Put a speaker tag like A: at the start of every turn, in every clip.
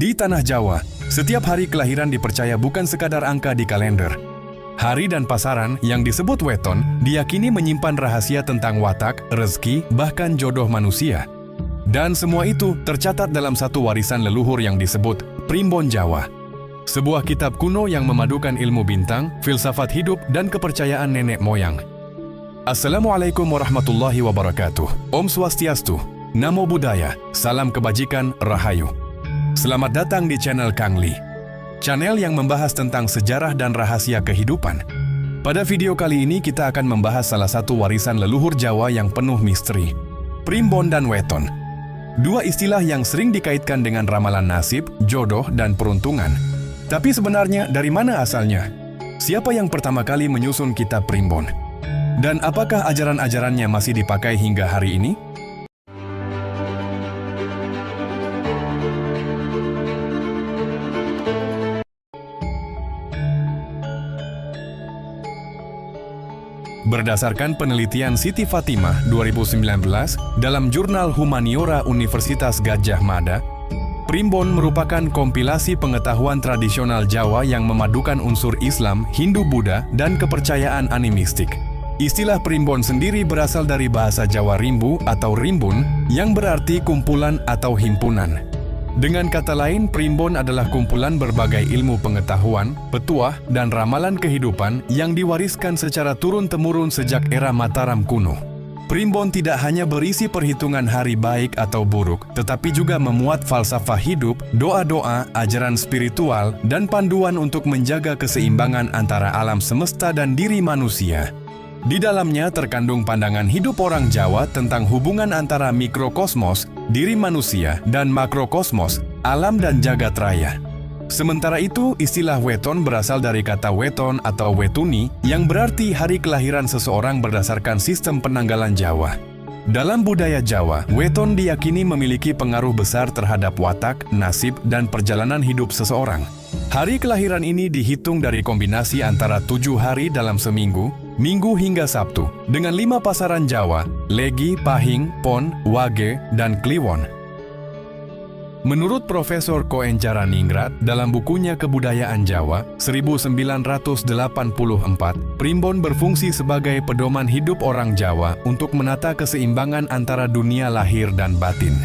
A: Di tanah Jawa, setiap hari kelahiran dipercaya bukan sekadar angka di kalender. Hari dan pasaran yang disebut weton diyakini menyimpan rahasia tentang watak, rezeki, bahkan jodoh manusia. Dan semua itu tercatat dalam satu warisan leluhur yang disebut Primbon Jawa. Sebuah kitab kuno yang memadukan ilmu bintang, filsafat hidup, dan kepercayaan nenek moyang. Assalamualaikum warahmatullahi wabarakatuh. Om Swastiastu, Namo Buddhaya, salam kebajikan, Rahayu. Selamat datang di channel Kang Li, channel yang membahas tentang sejarah dan rahasia kehidupan. Pada video kali ini kita akan membahas salah satu warisan leluhur Jawa yang penuh misteri, Primbon dan Weton. Dua istilah yang sering dikaitkan dengan ramalan nasib, jodoh, dan peruntungan. Tapi sebenarnya dari mana asalnya? Siapa yang pertama kali menyusun kitab Primbon? Dan apakah ajaran-ajarannya masih dipakai hingga hari ini? Berdasarkan penelitian Siti Fatimah 2019 dalam jurnal Humaniora Universitas Gadjah Mada, Primbon merupakan kompilasi pengetahuan tradisional Jawa yang memadukan unsur Islam, Hindu-Buddha, dan kepercayaan animistik. Istilah Primbon sendiri berasal dari bahasa Jawa rimbu atau rimbun yang berarti kumpulan atau himpunan. Dengan kata lain, Primbon adalah kumpulan berbagai ilmu pengetahuan, petuah, dan ramalan kehidupan yang diwariskan secara turun-temurun sejak era Mataram kuno. Primbon tidak hanya berisi perhitungan hari baik atau buruk, tetapi juga memuat falsafah hidup, doa-doa, ajaran spiritual, dan panduan untuk menjaga keseimbangan antara alam semesta dan diri manusia. Di dalamnya terkandung pandangan hidup orang Jawa tentang hubungan antara mikrokosmos, diri manusia, dan makrokosmos, alam dan jagat raya. Sementara itu, istilah weton berasal dari kata weton atau wetuni yang berarti hari kelahiran seseorang berdasarkan sistem penanggalan Jawa. Dalam budaya Jawa, weton diyakini memiliki pengaruh besar terhadap watak, nasib, dan perjalanan hidup seseorang. Hari kelahiran ini dihitung dari kombinasi antara 7 hari dalam seminggu, Minggu hingga Sabtu, dengan 5 pasaran Jawa, Legi, Pahing, Pon, Wage, dan Kliwon. Menurut Profesor Koencaraningrat dalam bukunya Kebudayaan Jawa 1984, Primbon berfungsi sebagai pedoman hidup orang Jawa untuk menata keseimbangan antara dunia lahir dan batin.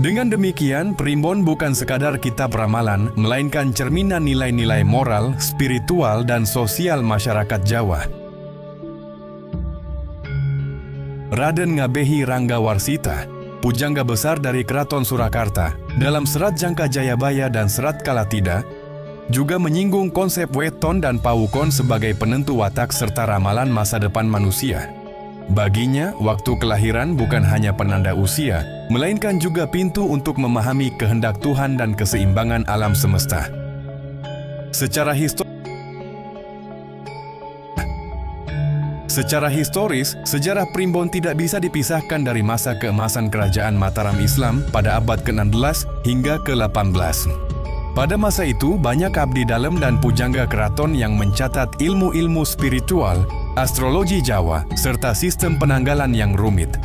A: Dengan demikian, Primbon bukan sekadar kitab ramalan, melainkan cerminan nilai-nilai moral, spiritual, dan sosial masyarakat Jawa. Raden Ngabehi Ranggawarsita, pujangga besar dari Keraton Surakarta, dalam Serat Jangka Jayabaya dan Serat Kalatida, juga menyinggung konsep weton dan pawukon sebagai penentu watak serta ramalan masa depan manusia. Baginya, waktu kelahiran bukan hanya penanda usia, melainkan juga pintu untuk memahami kehendak Tuhan dan keseimbangan alam semesta. Secara historis, sejarah Primbon tidak bisa dipisahkan dari masa keemasan kerajaan Mataram Islam pada abad ke-16 hingga ke-18. Pada masa itu, banyak abdi dalam dan pujangga keraton yang mencatat ilmu-ilmu spiritual, astrologi Jawa, serta sistem penanggalan yang rumit.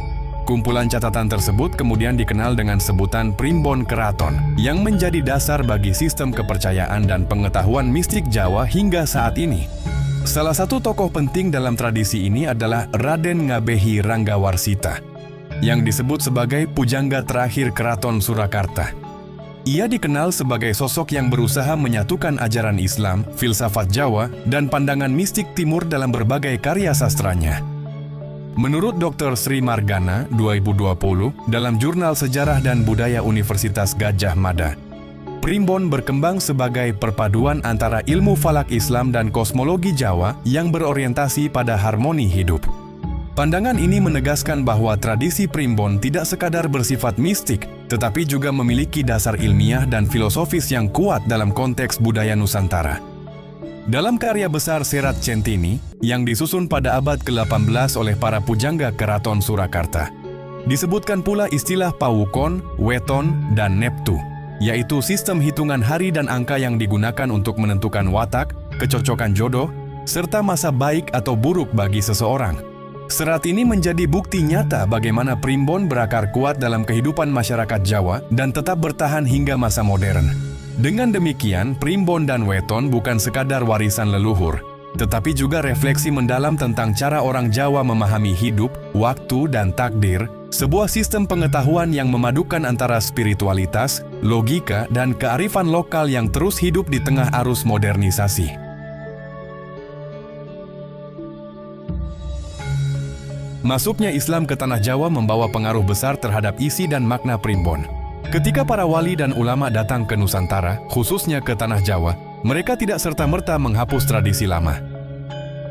A: Kumpulan catatan tersebut kemudian dikenal dengan sebutan Primbon Keraton, yang menjadi dasar bagi sistem kepercayaan dan pengetahuan mistik Jawa hingga saat ini. Salah satu tokoh penting dalam tradisi ini adalah Raden Ngabehi Ranggawarsita, yang disebut sebagai pujangga terakhir Keraton Surakarta. Ia dikenal sebagai sosok yang berusaha menyatukan ajaran Islam, filsafat Jawa, dan pandangan mistik Timur dalam berbagai karya sastranya. Menurut Dr. Sri Margana 2020 dalam Jurnal Sejarah dan Budaya Universitas Gadjah Mada, Primbon berkembang sebagai perpaduan antara ilmu falak Islam dan kosmologi Jawa yang berorientasi pada harmoni hidup. Pandangan ini menegaskan bahwa tradisi Primbon tidak sekadar bersifat mistik, tetapi juga memiliki dasar ilmiah dan filosofis yang kuat dalam konteks budaya Nusantara. Dalam karya besar Serat Centini, yang disusun pada abad ke-18 oleh para pujangga Keraton Surakarta, disebutkan pula istilah pawukon, weton, dan neptu, yaitu sistem hitungan hari dan angka yang digunakan untuk menentukan watak, kecocokan jodoh, serta masa baik atau buruk bagi seseorang. Serat ini menjadi bukti nyata bagaimana Primbon berakar kuat dalam kehidupan masyarakat Jawa dan tetap bertahan hingga masa modern. Dengan demikian, primbon dan weton bukan sekadar warisan leluhur, tetapi juga refleksi mendalam tentang cara orang Jawa memahami hidup, waktu, dan takdir, sebuah sistem pengetahuan yang memadukan antara spiritualitas, logika, dan kearifan lokal yang terus hidup di tengah arus modernisasi. Masuknya Islam ke tanah Jawa membawa pengaruh besar terhadap isi dan makna primbon. Ketika para wali dan ulama datang ke Nusantara, khususnya ke tanah Jawa, mereka tidak serta-merta menghapus tradisi lama.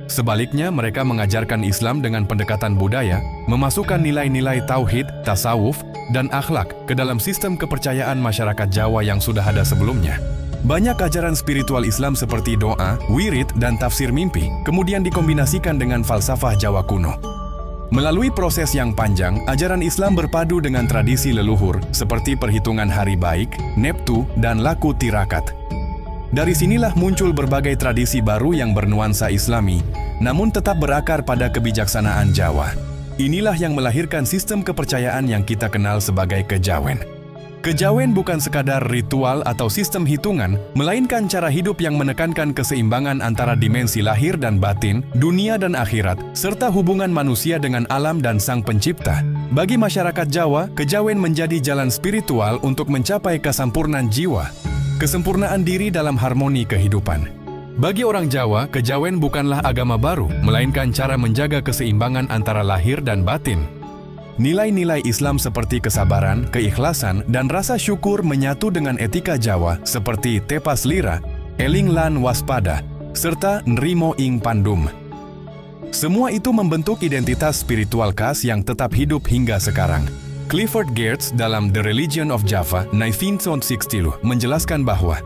A: Sebaliknya, mereka mengajarkan Islam dengan pendekatan budaya, memasukkan nilai-nilai tauhid, tasawuf, dan akhlak ke dalam sistem kepercayaan masyarakat Jawa yang sudah ada sebelumnya. Banyak ajaran spiritual Islam seperti doa, wirid, dan tafsir mimpi, kemudian dikombinasikan dengan falsafah Jawa kuno. Melalui proses yang panjang, ajaran Islam berpadu dengan tradisi leluhur seperti perhitungan hari baik, neptu, dan laku tirakat. Dari sinilah muncul berbagai tradisi baru yang bernuansa Islami, namun tetap berakar pada kebijaksanaan Jawa. Inilah yang melahirkan sistem kepercayaan yang kita kenal sebagai kejawen. Kejawen bukan sekadar ritual atau sistem hitungan, melainkan cara hidup yang menekankan keseimbangan antara dimensi lahir dan batin, dunia dan akhirat, serta hubungan manusia dengan alam dan Sang Pencipta. Bagi masyarakat Jawa, kejawen menjadi jalan spiritual untuk mencapai kesempurnaan jiwa, kesempurnaan diri dalam harmoni kehidupan. Bagi orang Jawa, kejawen bukanlah agama baru, melainkan cara menjaga keseimbangan antara lahir dan batin. Nilai-nilai Islam seperti kesabaran, keikhlasan, dan rasa syukur menyatu dengan etika Jawa seperti tepas lira, eling lan waspada, serta nrimo ing pandum. Semua itu membentuk identitas spiritual khas yang tetap hidup hingga sekarang. Clifford Geertz dalam The Religion of Java, 1960, menjelaskan bahwa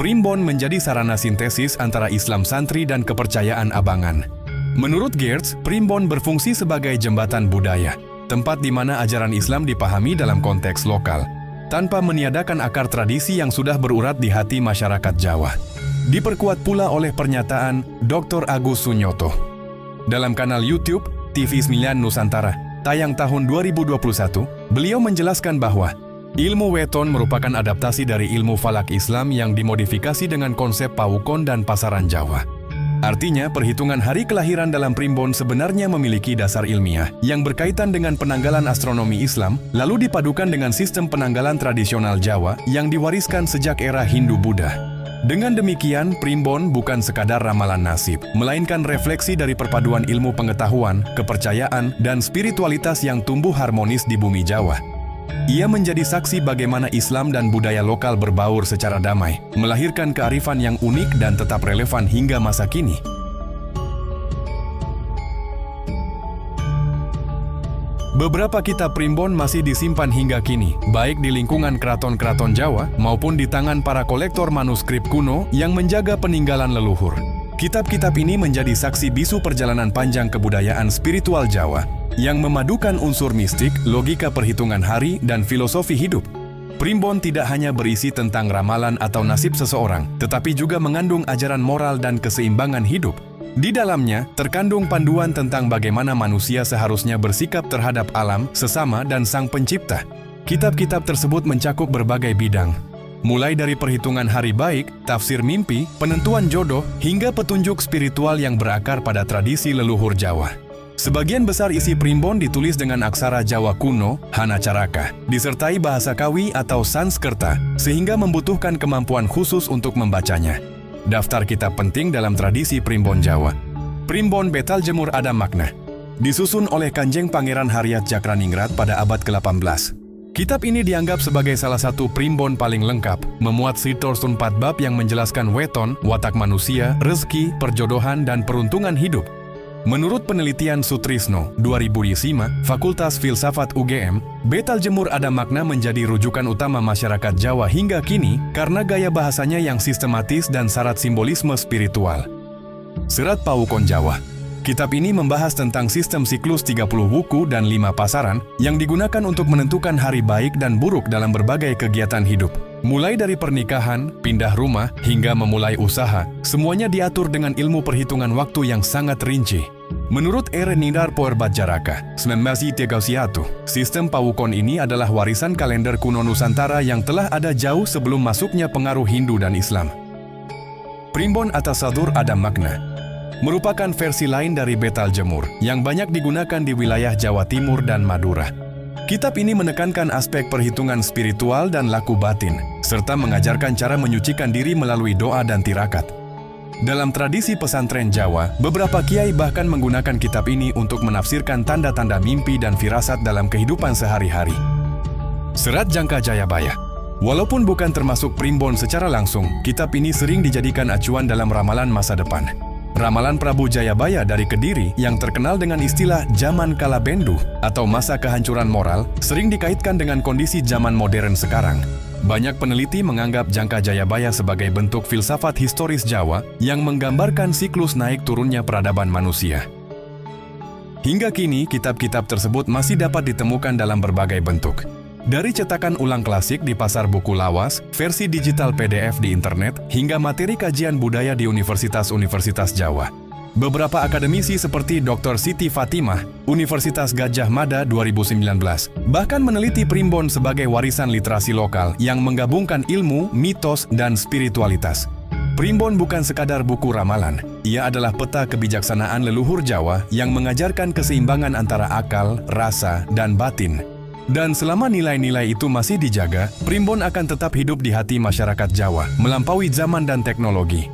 A: primbon menjadi sarana sintesis antara Islam santri dan kepercayaan abangan. Menurut Geertz, primbon berfungsi sebagai jembatan budaya, tempat di mana ajaran Islam dipahami dalam konteks lokal, tanpa meniadakan akar tradisi yang sudah berurat di hati masyarakat Jawa. Diperkuat pula oleh pernyataan Dr. Agus Sunyoto. Dalam kanal YouTube TV9 Nusantara, tayang tahun 2021, beliau menjelaskan bahwa ilmu weton merupakan adaptasi dari ilmu falak Islam yang dimodifikasi dengan konsep pawukon dan pasaran Jawa. Artinya, perhitungan hari kelahiran dalam primbon sebenarnya memiliki dasar ilmiah yang berkaitan dengan penanggalan astronomi Islam, lalu dipadukan dengan sistem penanggalan tradisional Jawa yang diwariskan sejak era Hindu-Buddha. Dengan demikian, primbon bukan sekadar ramalan nasib, melainkan refleksi dari perpaduan ilmu pengetahuan, kepercayaan, dan spiritualitas yang tumbuh harmonis di bumi Jawa. Ia menjadi saksi bagaimana Islam dan budaya lokal berbaur secara damai, melahirkan kearifan yang unik dan tetap relevan hingga masa kini. Beberapa kitab primbon masih disimpan hingga kini, baik di lingkungan keraton-keraton Jawa maupun di tangan para kolektor manuskrip kuno yang menjaga peninggalan leluhur. Kitab-kitab ini menjadi saksi bisu perjalanan panjang kebudayaan spiritual Jawa yang memadukan unsur mistik, logika perhitungan hari, dan filosofi hidup. Primbon tidak hanya berisi tentang ramalan atau nasib seseorang, tetapi juga mengandung ajaran moral dan keseimbangan hidup. Di dalamnya, terkandung panduan tentang bagaimana manusia seharusnya bersikap terhadap alam, sesama, dan Sang Pencipta. Kitab-kitab tersebut mencakup berbagai bidang, mulai dari perhitungan hari baik, tafsir mimpi, penentuan jodoh, hingga petunjuk spiritual yang berakar pada tradisi leluhur Jawa. Sebagian besar isi primbon ditulis dengan aksara Jawa kuno, Hanacaraka, disertai bahasa Kawi atau Sanskerta, sehingga membutuhkan kemampuan khusus untuk membacanya. Daftar kitab penting dalam tradisi primbon Jawa. Primbon Betaljemur Ada Makna, disusun oleh Kanjeng Pangeran Haryat Cakraningrat pada abad ke-18. Kitab ini dianggap sebagai salah satu primbon paling lengkap, memuat Sitorsun 4 bab yang menjelaskan weton, watak manusia, rezeki, perjodohan, dan peruntungan hidup. Menurut penelitian Sutrisno, 2005, Fakultas Filsafat UGM, Betaljemur Ada Makna menjadi rujukan utama masyarakat Jawa hingga kini karena gaya bahasanya yang sistematis dan syarat simbolisme spiritual. Serat Pawukon Jawa. Kitab ini membahas tentang sistem siklus 30 wuku dan 5 pasaran yang digunakan untuk menentukan hari baik dan buruk dalam berbagai kegiatan hidup. Mulai dari pernikahan, pindah rumah, hingga memulai usaha, semuanya diatur dengan ilmu perhitungan waktu yang sangat rinci. Menurut Erenidar Poerbatjaraka, 1931, sistem Pawukon ini adalah warisan kalender kuno Nusantara yang telah ada jauh sebelum masuknya pengaruh Hindu dan Islam. Primbon Atasadur ada makna, merupakan versi lain dari Betal Jemur yang banyak digunakan di wilayah Jawa Timur dan Madura. Kitab ini menekankan aspek perhitungan spiritual dan laku batin, serta mengajarkan cara menyucikan diri melalui doa dan tirakat. Dalam tradisi pesantren Jawa, beberapa kiai bahkan menggunakan kitab ini untuk menafsirkan tanda-tanda mimpi dan firasat dalam kehidupan sehari-hari. Serat Jangka Jayabaya. Walaupun bukan termasuk primbon secara langsung, kitab ini sering dijadikan acuan dalam ramalan masa depan. Ramalan Prabu Jayabaya dari Kediri yang terkenal dengan istilah zaman kala bendu atau masa kehancuran moral sering dikaitkan dengan kondisi zaman modern sekarang. Banyak peneliti menganggap Jangka Jayabaya sebagai bentuk filsafat historis Jawa yang menggambarkan siklus naik turunnya peradaban manusia. Hingga kini, kitab-kitab tersebut masih dapat ditemukan dalam berbagai bentuk. Dari cetakan ulang klasik di pasar buku lawas, versi digital PDF di internet, hingga materi kajian budaya di universitas-universitas Jawa. Beberapa akademisi seperti Dr. Siti Fatimah, Universitas Gadjah Mada 2019, bahkan meneliti primbon sebagai warisan literasi lokal yang menggabungkan ilmu, mitos, dan spiritualitas. Primbon bukan sekadar buku ramalan, ia adalah peta kebijaksanaan leluhur Jawa yang mengajarkan keseimbangan antara akal, rasa, dan batin. Dan selama nilai-nilai itu masih dijaga, primbon akan tetap hidup di hati masyarakat Jawa, melampaui zaman dan teknologi.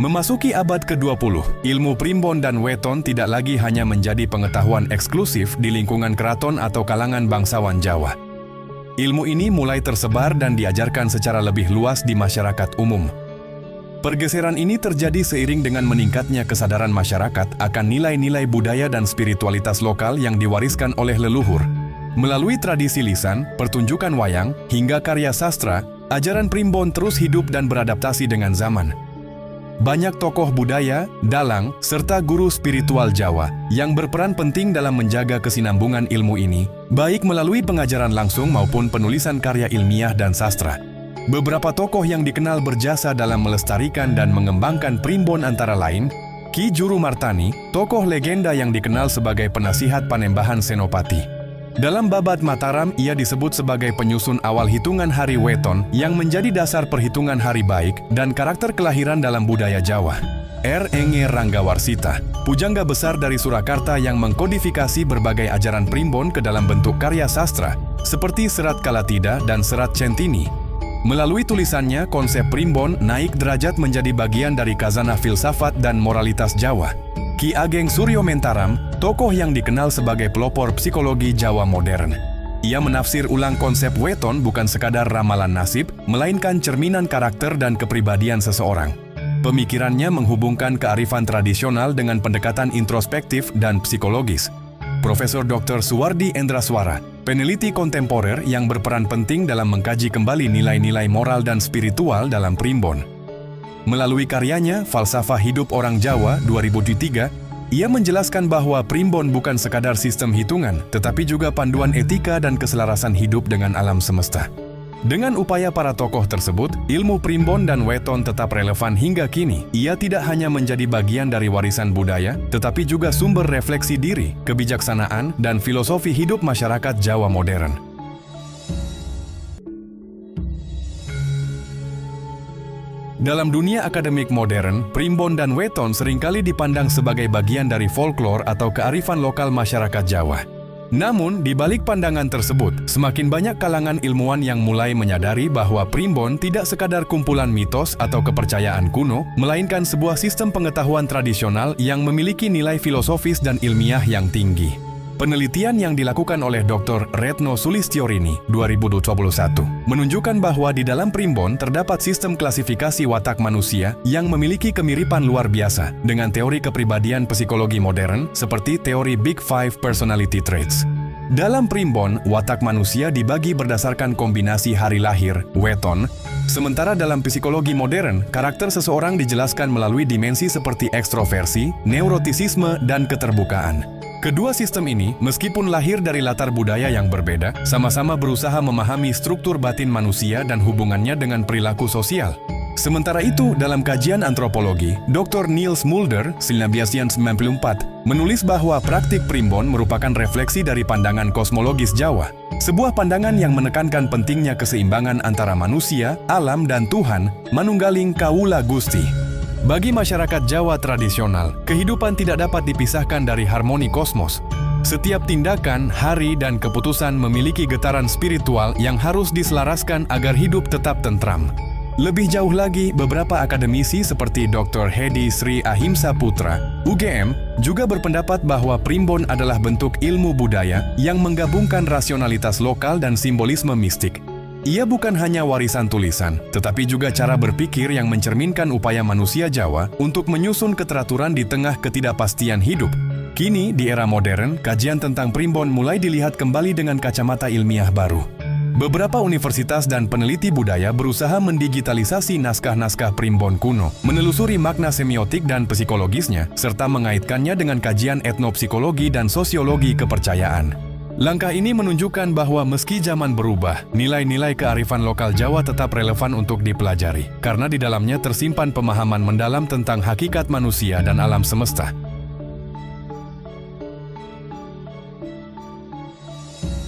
A: Memasuki abad ke-20, ilmu primbon dan weton tidak lagi hanya menjadi pengetahuan eksklusif di lingkungan keraton atau kalangan bangsawan Jawa. Ilmu ini mulai tersebar dan diajarkan secara lebih luas di masyarakat umum. Pergeseran ini terjadi seiring dengan meningkatnya kesadaran masyarakat akan nilai-nilai budaya dan spiritualitas lokal yang diwariskan oleh leluhur. Melalui tradisi lisan, pertunjukan wayang, hingga karya sastra, ajaran primbon terus hidup dan beradaptasi dengan zaman. Banyak tokoh budaya, dalang, serta guru spiritual Jawa yang berperan penting dalam menjaga kesinambungan ilmu ini, baik melalui pengajaran langsung maupun penulisan karya ilmiah dan sastra. Beberapa tokoh yang dikenal berjasa dalam melestarikan dan mengembangkan primbon antara lain, Ki Juru Martani, tokoh legenda yang dikenal sebagai penasihat Panembahan Senopati. Dalam Babad Mataram, ia disebut sebagai penyusun awal hitungan hari weton yang menjadi dasar perhitungan hari baik dan karakter kelahiran dalam budaya Jawa. R. Enge Ranggawarsita, pujangga besar dari Surakarta yang mengkodifikasi berbagai ajaran primbon ke dalam bentuk karya sastra, seperti Serat Kalatida dan Serat Centini. Melalui tulisannya, konsep primbon naik derajat menjadi bagian dari khazanah filsafat dan moralitas Jawa. Ki Ageng Suryo Mentaram, tokoh yang dikenal sebagai pelopor psikologi Jawa modern. Ia menafsir ulang konsep weton bukan sekadar ramalan nasib, melainkan cerminan karakter dan kepribadian seseorang. Pemikirannya menghubungkan kearifan tradisional dengan pendekatan introspektif dan psikologis. Profesor Dr. Suwardi Endraswara, peneliti kontemporer yang berperan penting dalam mengkaji kembali nilai-nilai moral dan spiritual dalam primbon. Melalui karyanya, Falsafah Hidup Orang Jawa 2003, ia menjelaskan bahwa primbon bukan sekadar sistem hitungan, tetapi juga panduan etika dan keselarasan hidup dengan alam semesta. Dengan upaya para tokoh tersebut, ilmu primbon dan weton tetap relevan hingga kini. Ia tidak hanya menjadi bagian dari warisan budaya, tetapi juga sumber refleksi diri, kebijaksanaan, dan filosofi hidup masyarakat Jawa modern. Dalam dunia akademik modern, primbon dan weton seringkali dipandang sebagai bagian dari folklore atau kearifan lokal masyarakat Jawa. Namun, di balik pandangan tersebut, semakin banyak kalangan ilmuwan yang mulai menyadari bahwa primbon tidak sekadar kumpulan mitos atau kepercayaan kuno, melainkan sebuah sistem pengetahuan tradisional yang memiliki nilai filosofis dan ilmiah yang tinggi. Penelitian yang dilakukan oleh Dr. Retno Sulistyorini 2021 menunjukkan bahwa di dalam primbon terdapat sistem klasifikasi watak manusia yang memiliki kemiripan luar biasa dengan teori kepribadian psikologi modern seperti teori Big Five Personality Traits. Dalam primbon, watak manusia dibagi berdasarkan kombinasi hari lahir, weton, sementara dalam psikologi modern, karakter seseorang dijelaskan melalui dimensi seperti ekstroversi, neurotisisme, dan keterbukaan. Kedua sistem ini, meskipun lahir dari latar budaya yang berbeda, sama-sama berusaha memahami struktur batin manusia dan hubungannya dengan perilaku sosial. Sementara itu, dalam kajian antropologi, Dr. Niels Mulder, 1994, menulis bahwa praktik primbon merupakan refleksi dari pandangan kosmologis Jawa, sebuah pandangan yang menekankan pentingnya keseimbangan antara manusia, alam, dan Tuhan, manunggaling kaula Gusti. Bagi masyarakat Jawa tradisional, kehidupan tidak dapat dipisahkan dari harmoni kosmos. Setiap tindakan, hari, dan keputusan memiliki getaran spiritual yang harus diselaraskan agar hidup tetap tentram. Lebih jauh lagi, beberapa akademisi seperti Dr. Hedi Sri Ahimsa Putra, UGM, juga berpendapat bahwa primbon adalah bentuk ilmu budaya yang menggabungkan rasionalitas lokal dan simbolisme mistik. Ia bukan hanya warisan tulisan, tetapi juga cara berpikir yang mencerminkan upaya manusia Jawa untuk menyusun keteraturan di tengah ketidakpastian hidup. Kini, di era modern, kajian tentang primbon mulai dilihat kembali dengan kacamata ilmiah baru. Beberapa universitas dan peneliti budaya berusaha mendigitalisasi naskah-naskah primbon kuno, menelusuri makna semiotik dan psikologisnya, serta mengaitkannya dengan kajian etnopsikologi dan sosiologi kepercayaan. Langkah ini menunjukkan bahwa meski zaman berubah, nilai-nilai kearifan lokal Jawa tetap relevan untuk dipelajari, karena di dalamnya tersimpan pemahaman mendalam tentang hakikat manusia dan alam semesta.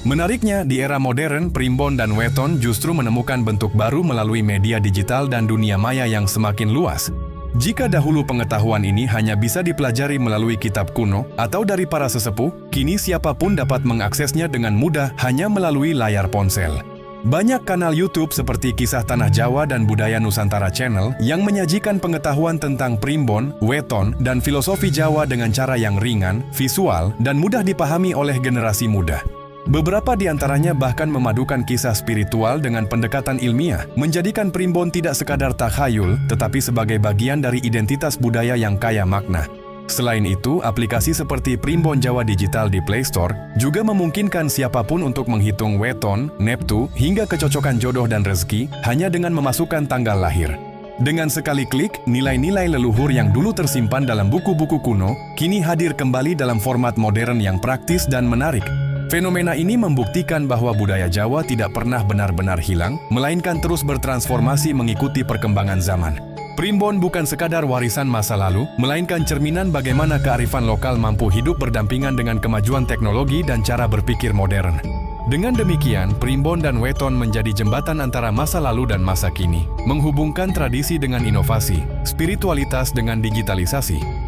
A: Menariknya, di era modern, primbon dan weton justru menemukan bentuk baru melalui media digital dan dunia maya yang semakin luas. Jika dahulu pengetahuan ini hanya bisa dipelajari melalui kitab kuno atau dari para sesepuh, kini siapapun dapat mengaksesnya dengan mudah hanya melalui layar ponsel. Banyak kanal YouTube seperti Kisah Tanah Jawa dan Budaya Nusantara Channel yang menyajikan pengetahuan tentang primbon, weton, dan filosofi Jawa dengan cara yang ringan, visual, dan mudah dipahami oleh generasi muda. Beberapa di antaranya bahkan memadukan kisah spiritual dengan pendekatan ilmiah, menjadikan primbon tidak sekadar takhayul, tetapi sebagai bagian dari identitas budaya yang kaya makna. Selain itu, aplikasi seperti Primbon Jawa Digital di Play Store juga memungkinkan siapapun untuk menghitung weton, neptu, hingga kecocokan jodoh dan rezeki hanya dengan memasukkan tanggal lahir. Dengan sekali klik, nilai-nilai leluhur yang dulu tersimpan dalam buku-buku kuno, kini hadir kembali dalam format modern yang praktis dan menarik. Fenomena ini membuktikan bahwa budaya Jawa tidak pernah benar-benar hilang, melainkan terus bertransformasi mengikuti perkembangan zaman. Primbon bukan sekadar warisan masa lalu, melainkan cerminan bagaimana kearifan lokal mampu hidup berdampingan dengan kemajuan teknologi dan cara berpikir modern. Dengan demikian, primbon dan weton menjadi jembatan antara masa lalu dan masa kini, menghubungkan tradisi dengan inovasi, spiritualitas dengan digitalisasi.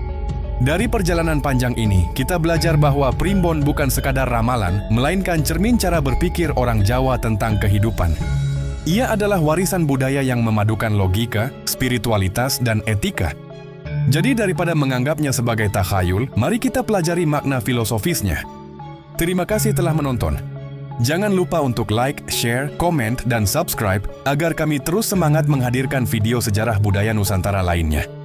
A: Dari perjalanan panjang ini, kita belajar bahwa primbon bukan sekadar ramalan, melainkan cermin cara berpikir orang Jawa tentang kehidupan. Ia adalah warisan budaya yang memadukan logika, spiritualitas, dan etika. Jadi daripada menganggapnya sebagai takhayul, mari kita pelajari makna filosofisnya. Terima kasih telah menonton. Jangan lupa untuk like, share, komen, dan subscribe agar kami terus semangat menghadirkan video sejarah budaya Nusantara lainnya.